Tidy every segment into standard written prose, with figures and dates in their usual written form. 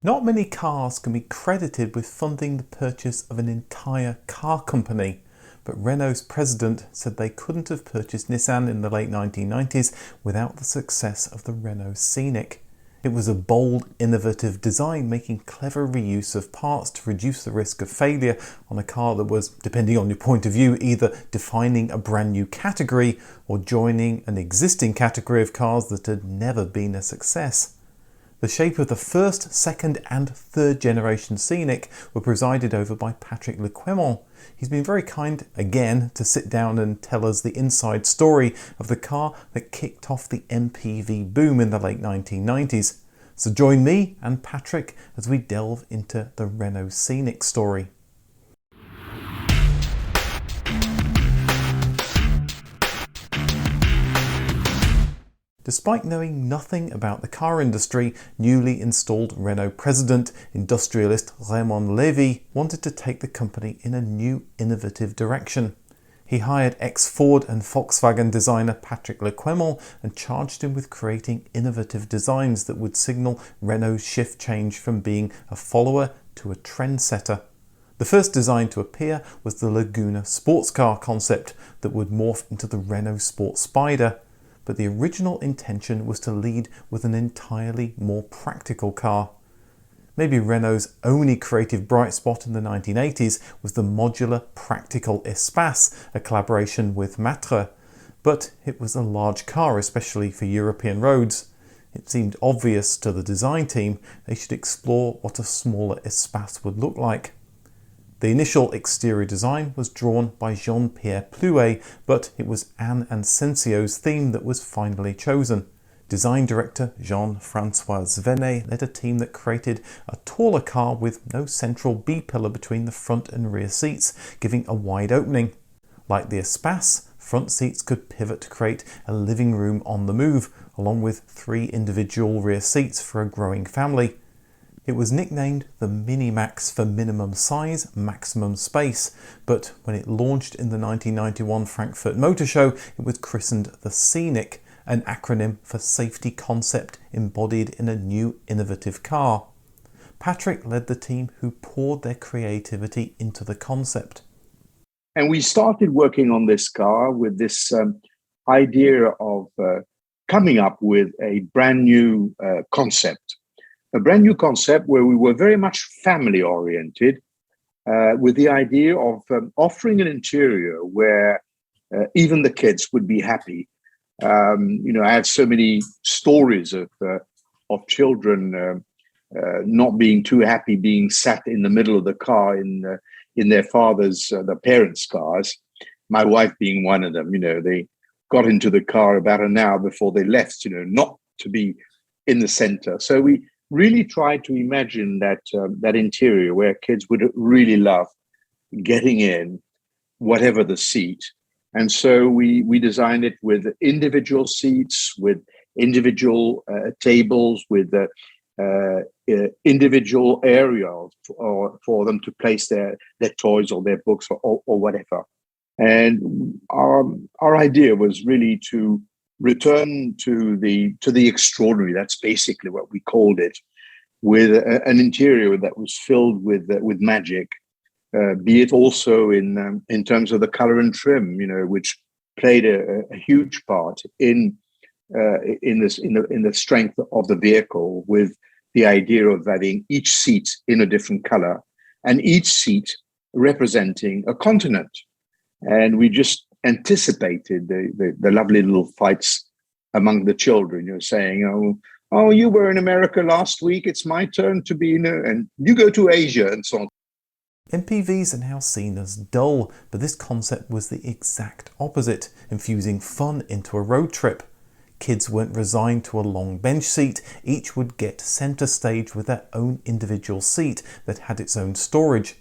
Not many cars can be credited with funding the purchase of an entire car company, but Renault's president said they couldn't have purchased Nissan in the late 1990s without the success of the Renault Scénic. It was a bold, innovative design, making clever reuse of parts to reduce the risk of failure on a car that was, depending on your point of view, either defining a brand new category or joining an existing category of cars that had never been a success. The shape of the first, second and third generation Scenic were presided over by Patrick le Quément. He's been very kind again to sit down and tell us the inside story of the car that kicked off the MPV boom in the late 1990s. So join me and Patrick as we delve into the Renault Scénic story. Despite knowing nothing about the car industry, newly installed Renault president, industrialist Raymond Lévy, wanted to take the company in a new, innovative direction. He hired ex-Ford and Volkswagen designer Patrick le Quément and charged him with creating innovative designs that would signal Renault's shift change from being a follower to a trendsetter. The first design to appear was the Laguna sports car concept that would morph into the Renault Sport Spider. But the original intention was to lead with an entirely more practical car. Maybe Renault's only creative bright spot in the 1980s was the modular practical Espace, a collaboration with Matra. But it was a large car, especially for European roads. It seemed obvious to the design team they should explore what a smaller Espace would look like. The initial exterior design was drawn by Jean-Pierre Plouet, but it was Anne Ansensio's theme that was finally chosen. Design director Jean-François Venet led a team that created a taller car with no central B-pillar between the front and rear seats, giving a wide opening. Like the Espace, front seats could pivot to create a living room on the move, along with 3 individual rear seats for a growing family. It was nicknamed the Minimax for minimum size, maximum space, but when it launched in the 1991 Frankfurt Motor Show, it was christened the Scenic, an acronym for safety concept embodied in a new innovative car. Patrick led the team who poured their creativity into the concept. And we started working on this car with this idea of coming up with a brand new concept. A brand new concept where we were very much family oriented, with the idea of offering an interior where even the kids would be happy. I had so many stories of children not being too happy being sat in the middle of the car in their their parents' cars. My wife being one of them. They got into the car about an hour before they left. Not to be in the center. So we really tried to imagine that interior where kids would really love getting in, whatever the seat. And so we designed it with individual seats, with individual tables, with individual areas for them to place their toys or their books or whatever. And our idea was really to return to the extraordinary. That's basically what we called it, with an interior that was filled with magic, be it also in terms of the color and trim, which played a huge part in the strength of the vehicle, with the idea of having each seat in a different color and each seat representing a continent. And we just anticipated the lovely little fights among the children, saying, oh, you were in America last week, it's my turn to be, and you go to Asia, and so on. MPVs are now seen as dull, but this concept was the exact opposite, infusing fun into a road trip. Kids weren't resigned to a long bench seat, each would get centre stage with their own individual seat that had its own storage.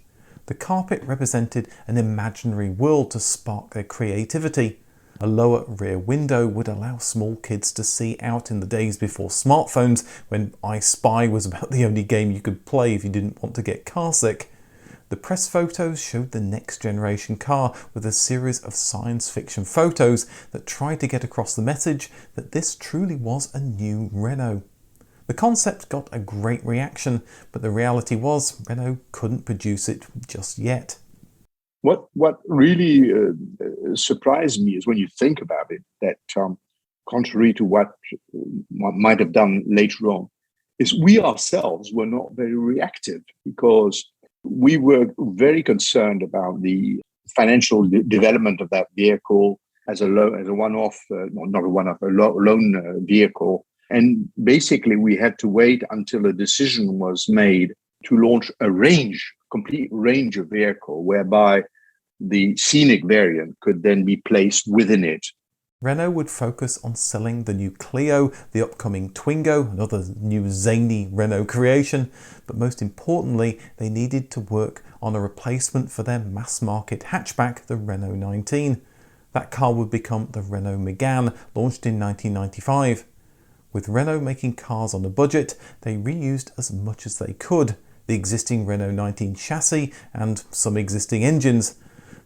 The carpet represented an imaginary world to spark their creativity. A lower rear window would allow small kids to see out in the days before smartphones, when I Spy was about the only game you could play if you didn't want to get car sick. The press photos showed the next generation car with a series of science fiction photos that tried to get across the message that this truly was a new Renault. The concept got a great reaction, but the reality was Renault couldn't produce it just yet. What really surprised me is when you think about it, that contrary to what one might have done later on, is we ourselves were not very reactive, because we were very concerned about the financial development of that vehicle as a one-off, not a one-off, a loan vehicle. And basically, we had to wait until a decision was made to launch a complete range of vehicle, whereby the Scenic variant could then be placed within it. Renault would focus on selling the new Clio, the upcoming Twingo, another new zany Renault creation, but most importantly, they needed to work on a replacement for their mass-market hatchback, the Renault 19. That car would become the Renault Megane, launched in 1995. With Renault making cars on a budget, they reused as much as they could the existing Renault 19 chassis and some existing engines.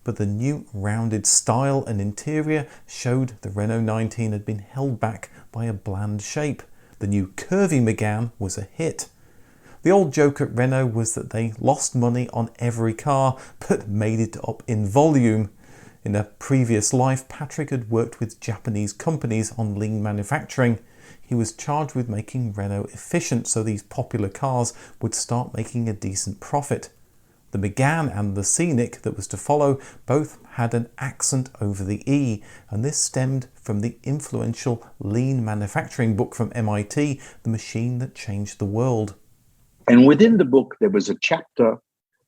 But the new rounded style and interior showed the Renault 19 had been held back by a bland shape. The new curvy Megane was a hit. The old joke at Renault was that they lost money on every car, but made it up in volume. In a previous life, Patrick had worked with Japanese companies on lean manufacturing. He was charged with making Renault efficient so these popular cars would start making a decent profit. The Megane and the Scenic that was to follow both had an accent over the E, and this stemmed from the influential lean manufacturing book from MIT, The Machine That Changed the World. And within the book, there was a chapter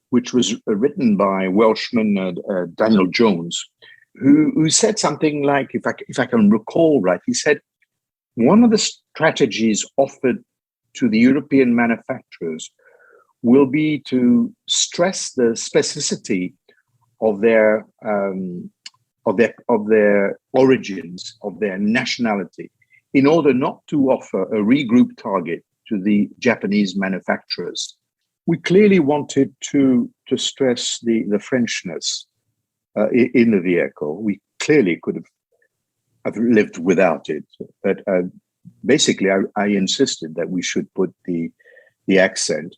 which was written by Welshman Daniel Jones, who said something like, if I can recall right, he said, one of the strategies offered to the European manufacturers will be to stress the specificity of their origins, of their nationality, in order not to offer a regroup target to the Japanese manufacturers. We clearly wanted to stress the Frenchness in the vehicle. We clearly could have lived without it, but basically I insisted that we should put the accent.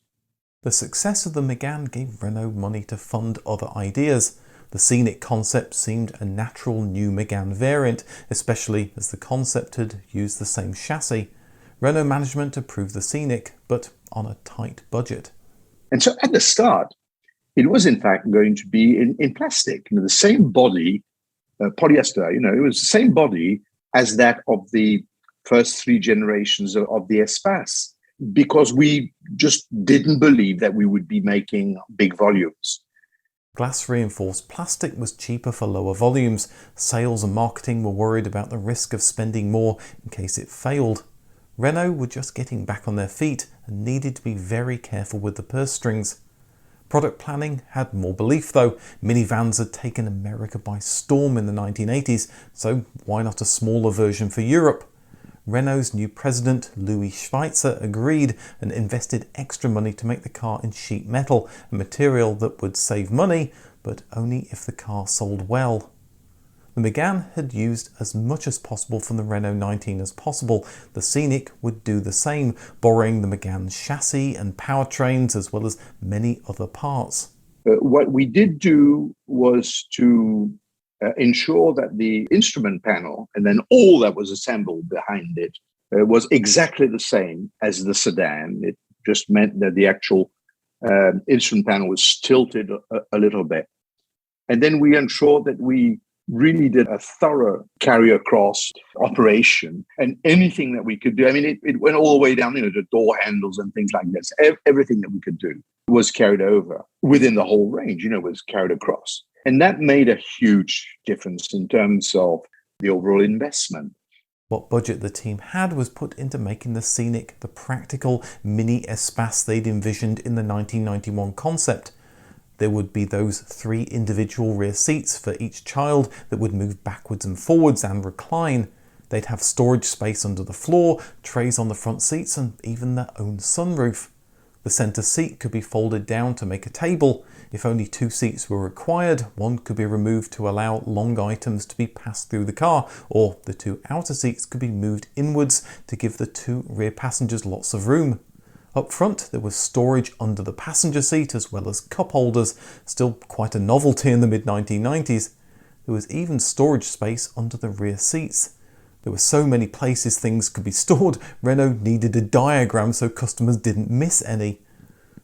The success of the Megane gave Renault money to fund other ideas. The Scenic concept seemed a natural new Megane variant, especially as the concept had used the same chassis. Renault management approved the Scenic, but on a tight budget. And so at the start, it was in fact going to be in plastic, the same body, polyester, it was the same body as that of the first three generations of the Espace, because we just didn't believe that we would be making big volumes. Glass reinforced plastic was cheaper for lower volumes. Sales and marketing were worried about the risk of spending more in case it failed. Renault were just getting back on their feet and needed to be very careful with the purse strings. Product planning had more belief though. Minivans had taken America by storm in the 1980s, so why not a smaller version for Europe? Renault's new president, Louis Schweitzer, agreed and invested extra money to make the car in sheet metal, a material that would save money, but only if the car sold well. The Megane had used as much as possible from the Renault 19 as possible. The Scenic would do the same, borrowing the Megane's chassis and powertrains as well as many other parts. What we did do was to ensure that the instrument panel and then all that was assembled behind it was exactly the same as the sedan. It just meant that the actual instrument panel was tilted a little bit. And then we ensured that we really did a thorough carry across operation, and anything that we could do. I mean, it went all the way down, to door handles and things like this. Everything that we could do was carried over within the whole range, was carried across. And that made a huge difference in terms of the overall investment. What budget the team had was put into making the Scenic the practical mini Espace they'd envisioned in the 1991 concept. There would be those 3 individual rear seats for each child that would move backwards and forwards and recline. They'd have storage space under the floor, trays on the front seats, and even their own sunroof. The centre seat could be folded down to make a table. If only 2 seats were required, one could be removed to allow long items to be passed through the car, or the 2 outer seats could be moved inwards to give the 2 rear passengers lots of room. Up front, there was storage under the passenger seat as well as cup holders, still quite a novelty in the mid-1990s. There was even storage space under the rear seats. There were so many places things could be stored, Renault needed a diagram so customers didn't miss any.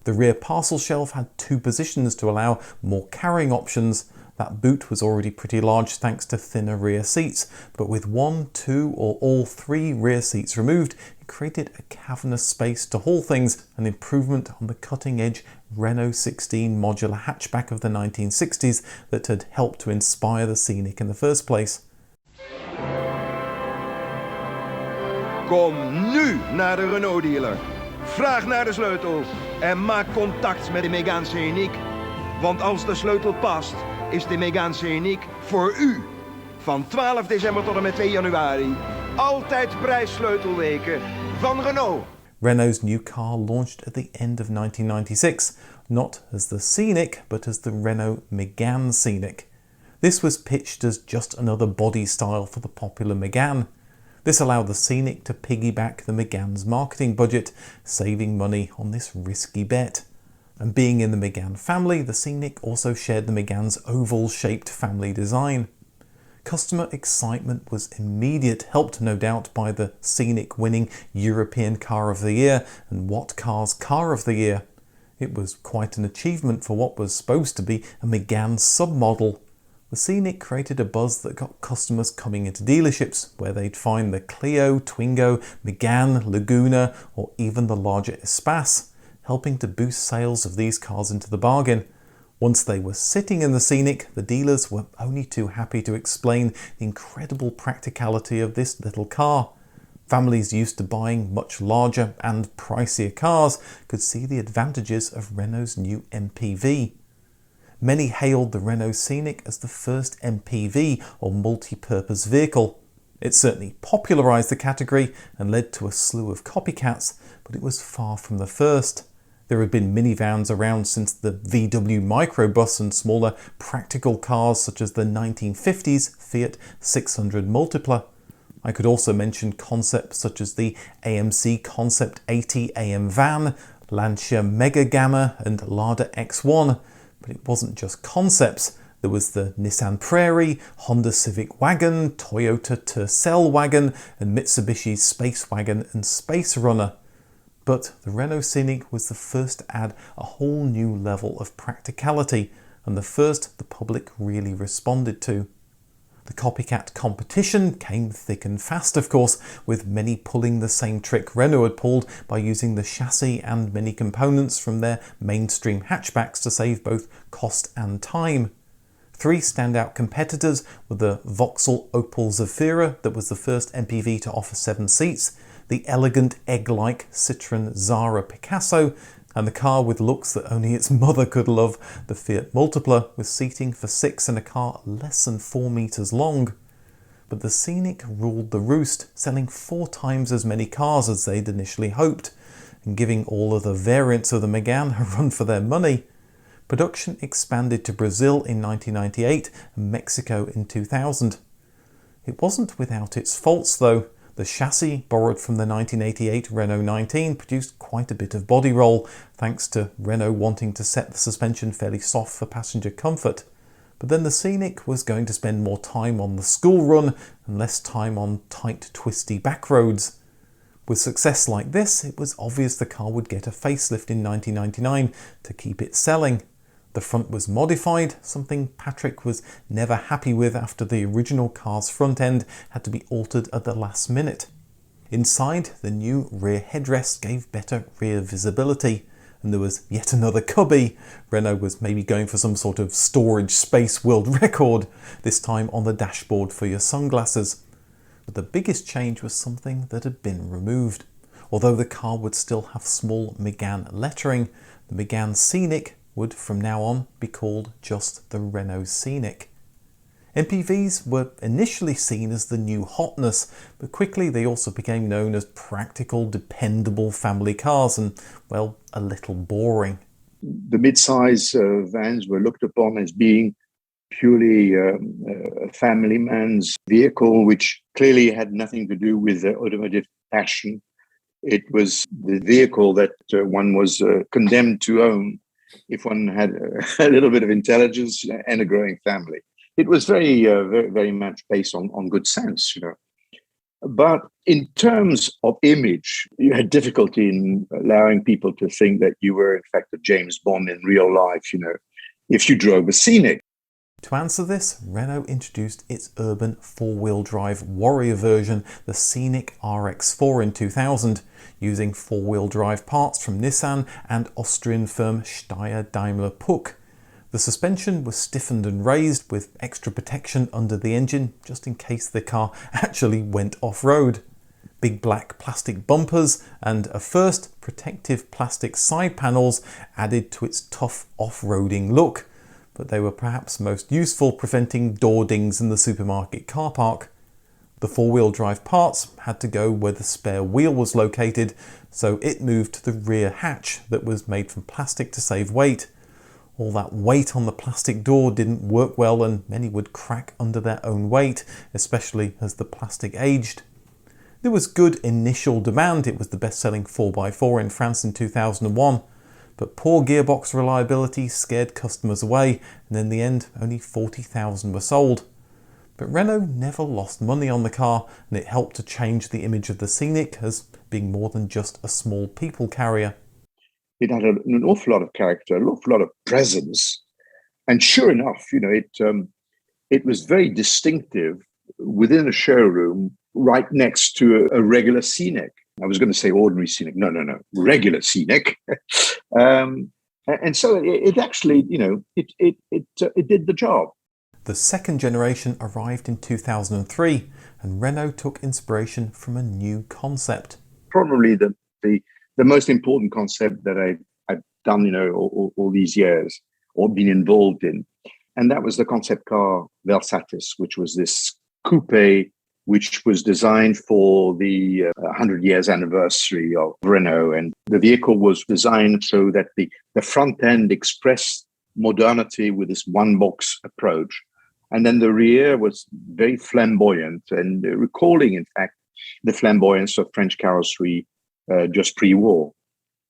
The rear parcel shelf had 2 positions to allow more carrying options. That boot was already pretty large thanks to thinner rear seats, but with 1, 2 or all 3 rear seats removed, it created a cavernous space to haul things, an improvement on the cutting-edge Renault 16 modular hatchback of the 1960s that had helped to inspire the Scenic in the first place. Kom nu naar de Renault dealer. Vraag naar de sleutel en maak contact met de Mégane Scénic. Want als de sleutel past, is de Mégane Scénic voor u. Van 12 december tot en met 2 januari. Altijd prijssleutelweken van Renault. Renault's new car launched at the end of 1996, not as the Scenic, but as the Renault Mégane Scenic. This was pitched as just another body style for the popular Mégane. This allowed the Scenic to piggyback the Mégane's marketing budget, saving money on this risky bet. And being in the Mégane family, the Scenic also shared the Mégane's oval-shaped family design. Customer excitement was immediate, helped no doubt by the Scenic winning European Car of the Year and What Car's Car of the Year. It was quite an achievement for what was supposed to be a Mégane submodel. The Scenic created a buzz that got customers coming into dealerships, where they'd find the Clio, Twingo, Mégane, Laguna, or even the larger Espace, helping to boost sales of these cars into the bargain. Once they were sitting in the Scenic, the dealers were only too happy to explain the incredible practicality of this little car. Families used to buying much larger and pricier cars could see the advantages of Renault's new MPV. Many hailed the Renault Scenic as the first MPV or multi-purpose vehicle. It certainly popularised the category and led to a slew of copycats, but it was far from the first. There had been minivans around since the VW microbus and smaller practical cars such as the 1950s Fiat 600 Multipla. I could also mention concepts such as the AMC Concept 80 AM van, Lancia Mega Gamma and Lada X1. But it wasn't just concepts. There was the Nissan Prairie, Honda Civic Wagon, Toyota Tercel Wagon, and Mitsubishi's Space Wagon and Space Runner. But the Renault Scenic was the first to add a whole new level of practicality, and the first the public really responded to. The copycat competition came thick and fast, of course, with many pulling the same trick Renault had pulled by using the chassis and many components from their mainstream hatchbacks to save both cost and time. 3 standout competitors were the Vauxhall Opel Zafira, that was the first MPV to offer 7 seats, the elegant egg-like Citroën Zara Picasso, and the car with looks that only its mother could love, the Fiat Multipla, with seating for 6 in a car less than 4 meters long. But the Scenic ruled the roost, selling 4 times as many cars as they'd initially hoped, and giving all other variants of the Mégane a run for their money. Production expanded to Brazil in 1998 and Mexico in 2000. It wasn't without its faults though. The chassis, borrowed from the 1988 Renault 19, produced quite a bit of body roll, thanks to Renault wanting to set the suspension fairly soft for passenger comfort. But then the Scenic was going to spend more time on the school run and less time on tight, twisty back roads. With success like this, it was obvious the car would get a facelift in 1999 to keep it selling. The front was modified, something Patrick was never happy with after the original car's front end had to be altered at the last minute. Inside, the new rear headrest gave better rear visibility, and there was yet another cubby. Renault was maybe going for some sort of storage space world record, this time on the dashboard for your sunglasses. But the biggest change was something that had been removed. Although the car would still have small Mégane lettering, the Mégane Scenic would from now on be called just the Renault Scenic. MPVs were initially seen as the new hotness, but quickly they also became known as practical, dependable family cars and, well, a little boring. The mid-size vans were looked upon as being purely a family man's vehicle, which clearly had nothing to do with automotive passion. It was the vehicle that one was condemned to own if one had a little bit of intelligence and a growing family. It was very much based on good sense, But in terms of image, you had difficulty in allowing people to think that you were, in fact, a James Bond in real life, if you drove a Scenic. To answer this, Renault introduced its urban four-wheel drive warrior version, the Scenic RX4 in 2000, using four-wheel drive parts from Nissan and Austrian firm Steyr Daimler Puch. The suspension was stiffened and raised with extra protection under the engine, just in case the car actually went off-road. Big black plastic bumpers and a first protective plastic side panels added to its tough off-roading look, but they were perhaps most useful preventing door dings in the supermarket car park. The four-wheel drive parts had to go where the spare wheel was located, so it moved to the rear hatch that was made from plastic to save weight. All that weight on the plastic door didn't work well and many would crack under their own weight, especially as the plastic aged. There was good initial demand. It was the best-selling 4x4 in France in 2001, but poor gearbox reliability scared customers away, and in the end only 40,000 were sold. But Renault never lost money on the car, and it helped to change the image of the Scenic as being more than just a small people carrier. It had an awful lot of character, an awful lot of presence. And sure enough, it was very distinctive within a showroom right next to a regular Scenic. I was going to say ordinary Scenic. No, regular Scenic. And so it actually, it did the job. The second generation arrived in 2003, and Renault took inspiration from a new concept. Probably the most important concept that I've done, all these years, or been involved in. And that was the concept car Velsatis, which was this coupe, which was designed for the 100 years anniversary of Renault. And the vehicle was designed so that the front end expressed modernity with this one-box approach. And then the rear was very flamboyant and recalling, in fact, the flamboyance of French carrossery just pre-war.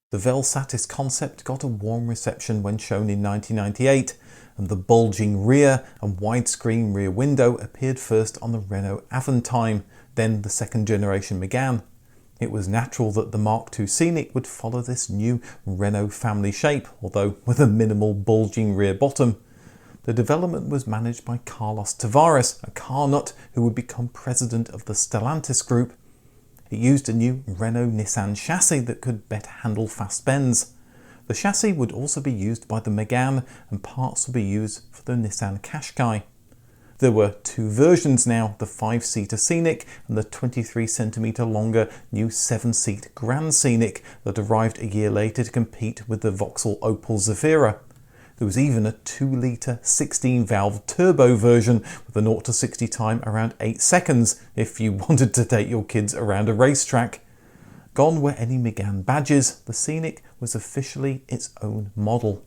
The Velsatis concept got a warm reception when shown in 1998, and the bulging rear and widescreen rear window appeared first on the Renault Aventime, then the second generation Megane. It was natural that the Mark II Scenic would follow this new Renault family shape, although with a minimal bulging rear bottom. The development was managed by Carlos Tavares, a car nut who would become president of the Stellantis group. It used a new Renault-Nissan chassis that could better handle fast bends. The chassis would also be used by the Megane, and parts would be used for the Nissan Qashqai. There were two versions now, the 5-seater Scenic and the 23cm longer new 7-seat Grand Scenic that arrived a year later to compete with the Vauxhall Opel Zafira. There was even a 2-litre 16-valve turbo version with a 0 to 60 time around 8 seconds if you wanted to take your kids around a racetrack. Gone were any Megane badges, the Scenic was officially its own model.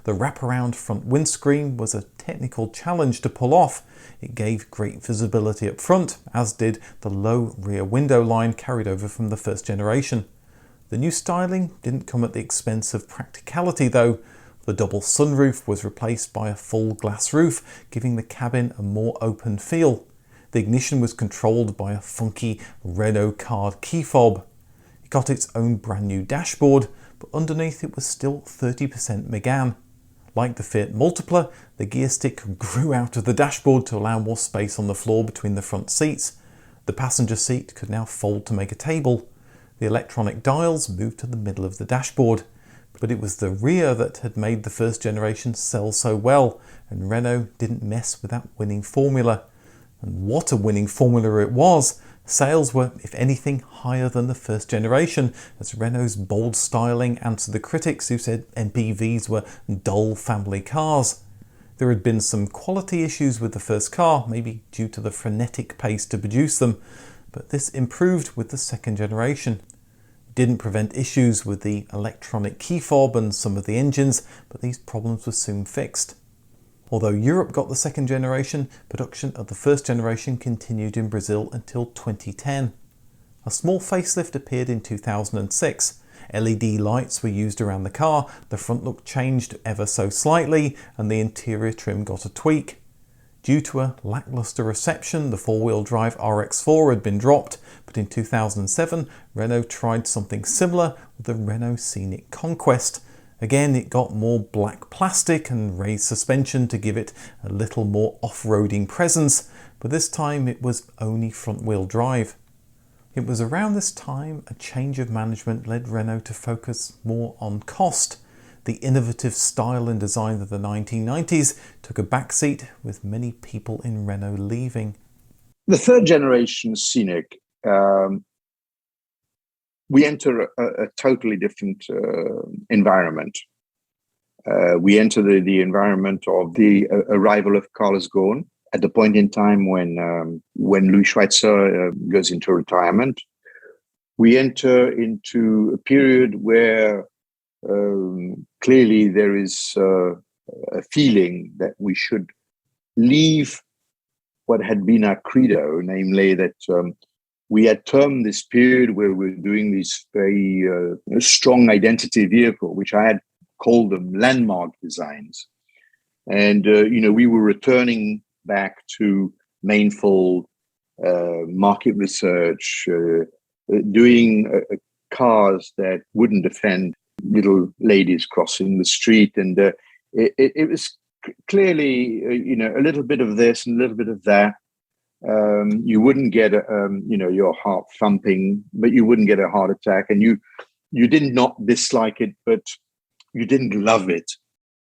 The wraparound front windscreen was a technical challenge to pull off. It gave great visibility up front, as did the low rear window line carried over from the first generation. The new styling didn't come at the expense of practicality though. The double sunroof was replaced by a full glass roof, giving the cabin a more open feel. The ignition was controlled by a funky Renault card key fob. It got its own brand new dashboard, but underneath it was still 30% Megane. Like the Fiat Multipla, the gear stick grew out of the dashboard to allow more space on the floor between the front seats. The passenger seat could now fold to make a table. The electronic dials moved to the middle of the dashboard. But it was the rear that had made the first generation sell so well, and Renault didn't mess with that winning formula. And what a winning formula it was! Sales were, if anything, higher than the first generation, as Renault's bold styling answered the critics who said MPVs were dull family cars. There had been some quality issues with the first car, maybe due to the frenetic pace to produce them, but this improved with the second generation. It didn't prevent issues with the electronic key fob and some of the engines, but these problems were soon fixed. Although Europe got the second generation, production of the first generation continued in Brazil until 2010. A small facelift appeared in 2006. LED lights were used around the car, the front look changed ever so slightly, and the interior trim got a tweak. Due to a lackluster reception, the four-wheel drive RX4 had been dropped, but in 2007, Renault tried something similar with the Renault Scénic Conquest. Again, it got more black plastic and raised suspension to give it a little more off-roading presence, but this time it was only front-wheel drive. It was around this time a change of management led Renault to focus more on cost. The innovative style and design of the 1990s took a backseat, with many people in Renault leaving. The third generation Scenic, we enter a totally different environment. We enter the environment of the arrival of Carlos Ghosn at the point in time when Louis Schweitzer goes into retirement. We enter into a period where clearly there is a feeling that we should leave what had been our credo, namely that we had termed this period where we're doing this very strong identity vehicle, which I had called them landmark designs. And, we were returning back to manifold market research, doing cars that wouldn't offend little ladies crossing the street. And it was clearly, a little bit of this and a little bit of that. You wouldn't get, your heart thumping, but you wouldn't get a heart attack. And you did not dislike it, but you didn't love it.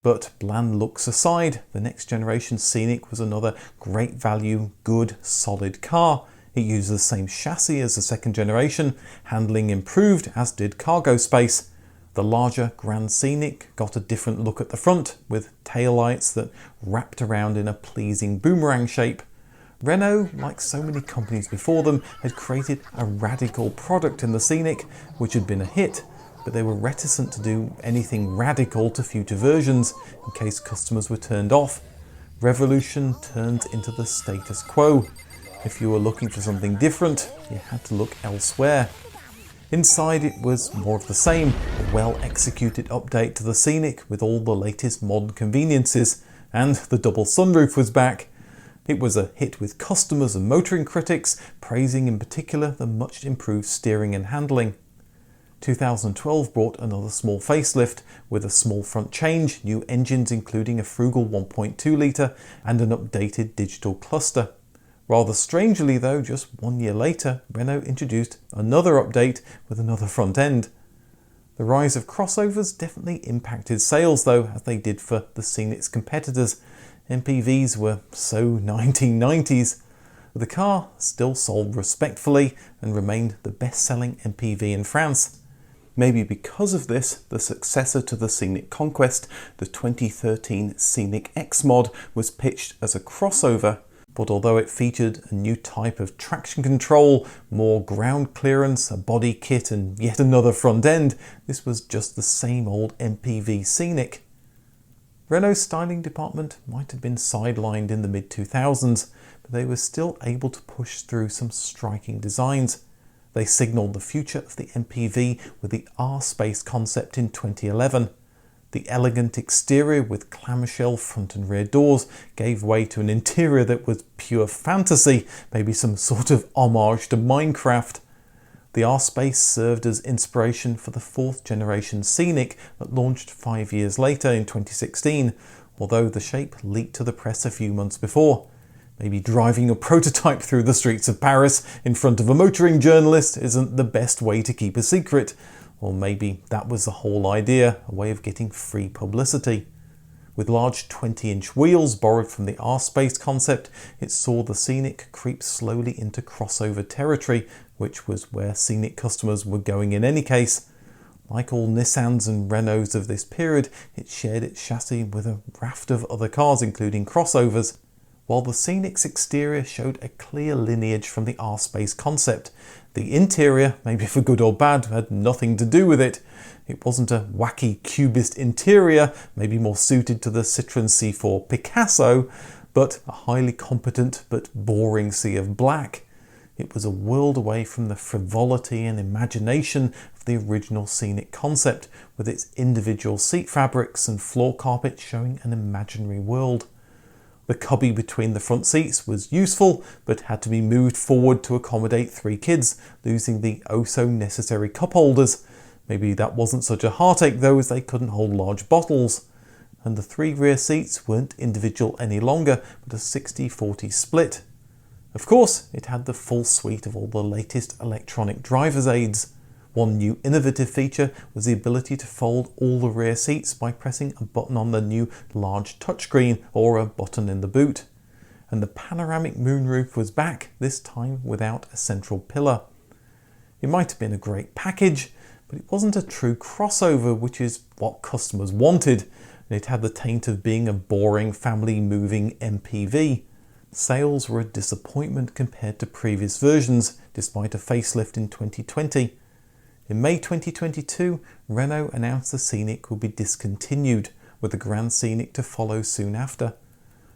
But bland looks aside, the next generation Scenic was another great value, good, solid car. It used the same chassis as the second generation, handling improved, as did cargo space. The larger Grand Scenic got a different look at the front, with taillights that wrapped around in a pleasing boomerang shape. Renault, like so many companies before them, had created a radical product in the Scenic, which had been a hit, but they were reticent to do anything radical to future versions in case customers were turned off. Revolution turned into the status quo. If you were looking for something different, you had to look elsewhere. Inside it was more of the same, a well-executed update to the Scenic with all the latest modern conveniences, and the double sunroof was back. It was a hit with customers and motoring critics, praising in particular the much improved steering and handling. 2012 brought another small facelift with a small front change, new engines including a frugal 1.2 litre and an updated digital cluster. Rather strangely though, just 1 year later, Renault introduced another update with another front end. The rise of crossovers definitely impacted sales though, as they did for the Scenic's competitors. MPVs were so 1990s. The car still sold respectfully and remained the best-selling MPV in France. Maybe because of this, the successor to the Scenic Conquest, the 2013 Scenic X Mod, was pitched as a crossover, but although it featured a new type of traction control, more ground clearance, a body kit and yet another front end, this was just the same old MPV Scenic. Renault's styling department might have been sidelined in the mid-2000s, but they were still able to push through some striking designs. They signalled the future of the MPV with the R-Space concept in 2011. The elegant exterior with clamshell front and rear doors gave way to an interior that was pure fantasy, maybe some sort of homage to Minecraft. The R-Space served as inspiration for the fourth generation Scenic that launched 5 years later in 2016, although the shape leaked to the press a few months before. Maybe driving a prototype through the streets of Paris in front of a motoring journalist isn't the best way to keep a secret. Or maybe that was the whole idea, a way of getting free publicity. With large 20-inch wheels borrowed from the R-Space concept, it saw the Scenic creep slowly into crossover territory, which was where Scenic customers were going in any case. Like all Nissans and Renaults of this period, it shared its chassis with a raft of other cars, including crossovers. While the Scenic's exterior showed a clear lineage from the R-Space concept, the interior, maybe for good or bad, had nothing to do with it. It wasn't a wacky cubist interior, maybe more suited to the Citroën C4 Picasso, but a highly competent but boring sea of black. It was a world away from the frivolity and imagination of the original Scenic concept, with its individual seat fabrics and floor carpet showing an imaginary world. The cubby between the front seats was useful, but had to be moved forward to accommodate 3 kids, losing the oh-so-necessary cup holders. Maybe that wasn't such a heartache though, as they couldn't hold large bottles. And the 3 rear seats weren't individual any longer, but a 60-40 split. Of course, it had the full suite of all the latest electronic driver's aids. One new innovative feature was the ability to fold all the rear seats by pressing a button on the new large touchscreen or a button in the boot. And the panoramic moonroof was back, this time without a central pillar. It might have been a great package, but it wasn't a true crossover, which is what customers wanted. And it had the taint of being a boring family-moving MPV. Sales were a disappointment compared to previous versions, despite a facelift in 2020. In May 2022, Renault announced the Scenic would be discontinued, with the Grand Scenic to follow soon after.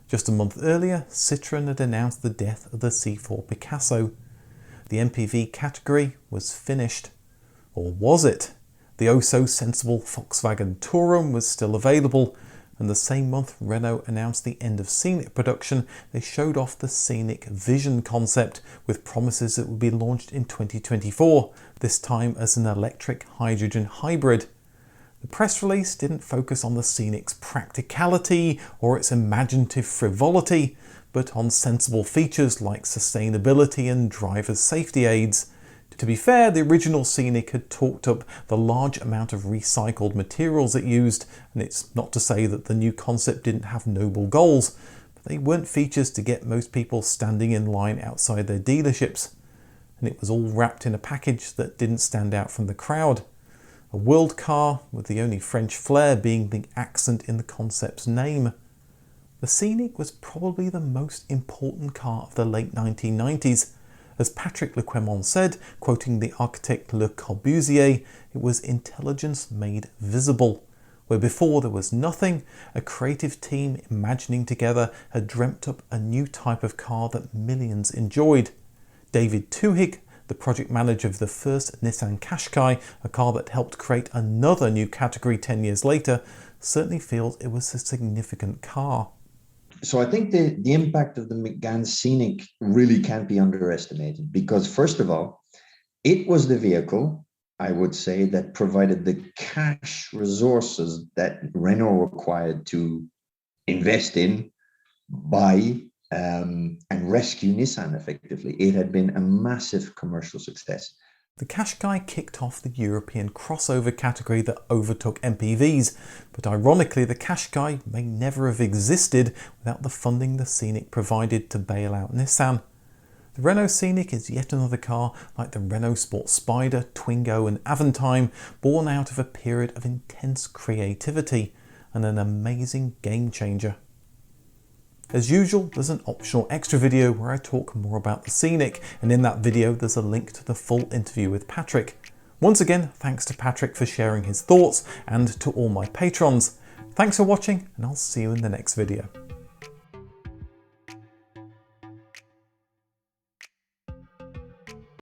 Just a month earlier, Citroën had announced the death of the C4 Picasso. The MPV category was finished. Or was it? The oh-so-sensible Volkswagen Touran was still available, and the same month Renault announced the end of Scenic production. They showed off the Scenic Vision concept with promises it would be launched in 2024, this time as an electric hydrogen hybrid. The press release didn't focus on the Scenic's practicality or its imaginative frivolity, but on sensible features like sustainability and driver's safety aids. To be fair, the original Scenic had talked up the large amount of recycled materials it used, and it's not to say that the new concept didn't have noble goals, but they weren't features to get most people standing in line outside their dealerships. And it was all wrapped in a package that didn't stand out from the crowd. A world car, with the only French flair being the accent in the concept's name. The Scenic was probably the most important car of the late 1990s. As Patrick le Quément said, quoting the architect Le Corbusier, it was intelligence made visible. Where before there was nothing, a creative team imagining together had dreamt up a new type of car that millions enjoyed. David Tuhig, the project manager of the first Nissan Qashqai, a car that helped create another new category 10 years later, certainly feels it was a significant car. So I think the impact of the Megane Scenic really can't be underestimated, because first of all, it was the vehicle, I would say, that provided the cash resources that Renault required to invest in, buy, and rescue Nissan effectively. It had been a massive commercial success. The Qashqai kicked off the European crossover category that overtook MPVs, but ironically the Qashqai may never have existed without the funding the Scenic provided to bail out Nissan. The Renault Scenic is yet another car like the Renault Sport Spider, Twingo and Aventime, born out of a period of intense creativity and an amazing game changer. As usual, there's an optional extra video where I talk more about the Scenic, and in that video there's a link to the full interview with Patrick. Once again, thanks to Patrick for sharing his thoughts, and to all my patrons. Thanks for watching, and I'll see you in the next video.